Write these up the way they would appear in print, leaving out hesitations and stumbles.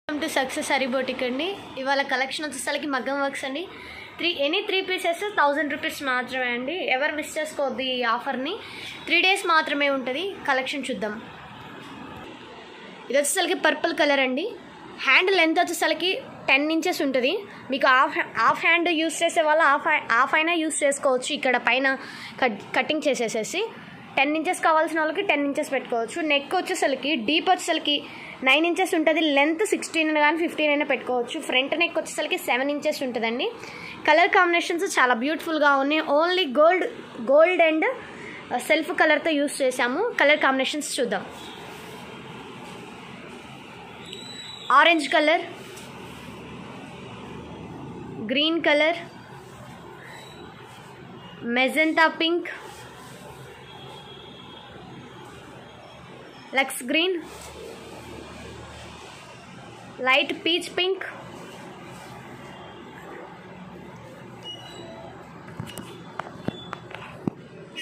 Welcome to success sorry boutique అండి. ఇవాళ collection వచ్చేసరికి మగ్గం వర్క్స్ అండి. ఎనీ 3 పీసెస్ 1000 రూపీస్ మాత్రమే అండి. ఎవరు మిస్ చేసుకోవద్దు ఈ ఆఫర్ని. 3 డేస్ మాత్రమే ఉంటుంది. కలెక్షన్ చూద్దాం. ఇది వచ్చేసరికి పర్పుల్ కలర్ అండి. హ్యాండ్ లెంత్ వచ్చేసరికి 10 ఇంచెస్ ఉంటుంది. మీకు హాఫ్ హ్యాండ్ యూస్ చేసే వాళ్ళ హాఫ్ అయినా యూస్ చేసుకోవచ్చు. ఇక్కడ పైన కటింగ్ చేసేసేసి 10 ఇంచెస్ కావాల్సిన వాళ్ళకి 10 ఇంచెస్ పెట్టుకోవచ్చు. నెక్ వచ్చేసరికి డీప్ వచ్చేసరికి 9 ఇంచెస్ ఉంటుంది. లెంత్ 16 కానీ 15 అయినా పెట్టుకోవచ్చు. ఫ్రంట్ నెక్ వచ్చేసరికి 7 ఇంచెస్ ఉంటుందండి. కలర్ కాంబినేషన్స్ చాలా బ్యూటిఫుల్గా ఉన్నాయి. ఓన్లీ గోల్డ్ అండ్ సెల్ఫ్ కలర్తో యూస్ చేసాము. కలర్ కాంబినేషన్స్ చూద్దాం. Orange colour, green colour, magenta pink, lux green, light peach pink,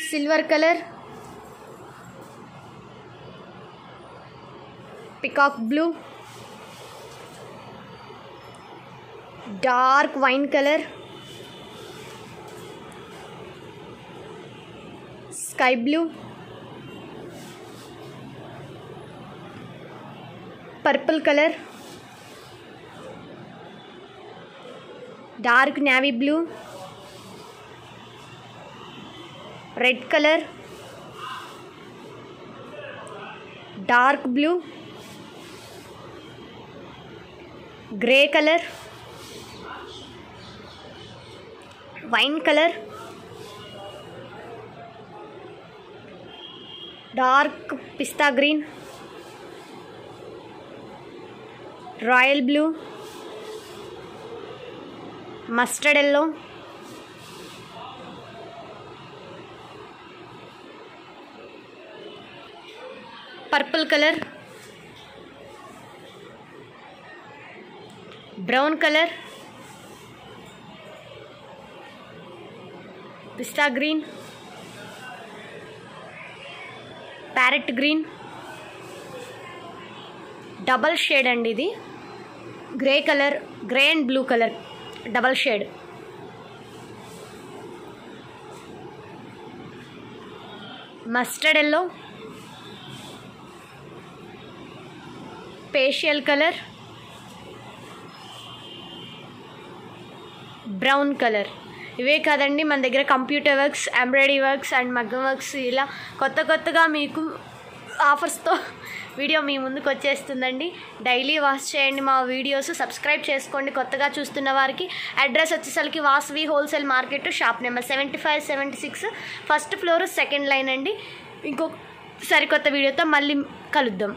silver colour, peacock blue, dark wine colour, sky blue, purple colour, dark navy blue, red colour, dark blue, grey colour, wine colour, dark pista green, royal blue, mustard yellow, purple colour, brown colour, pista green, parrot green, double shade అండి ఇది. Grey colour, grey and blue colour double shade, mustard yellow, పేషియల్ colour, brown colour. ఇవే కాదండి, మన దగ్గర computer works, embroidery works and మగ్గం works ఇలా కొత్తగా మీకు ఆఫర్స్తో వీడియో మీ ముందుకు వచ్చేస్తుందండి. డైలీ వాచ్ చేయండి మా వీడియోస్, సబ్స్క్రైబ్ చేసుకోండి కొత్తగా చూస్తున్న వారికి. అడ్రస్ వచ్చేసరికి Vasavi wholesale market, shop number 75, 76, first floor, second line అండి. ఇంకో సరికొత్త వీడియోతో మళ్ళీ కలుద్దాం.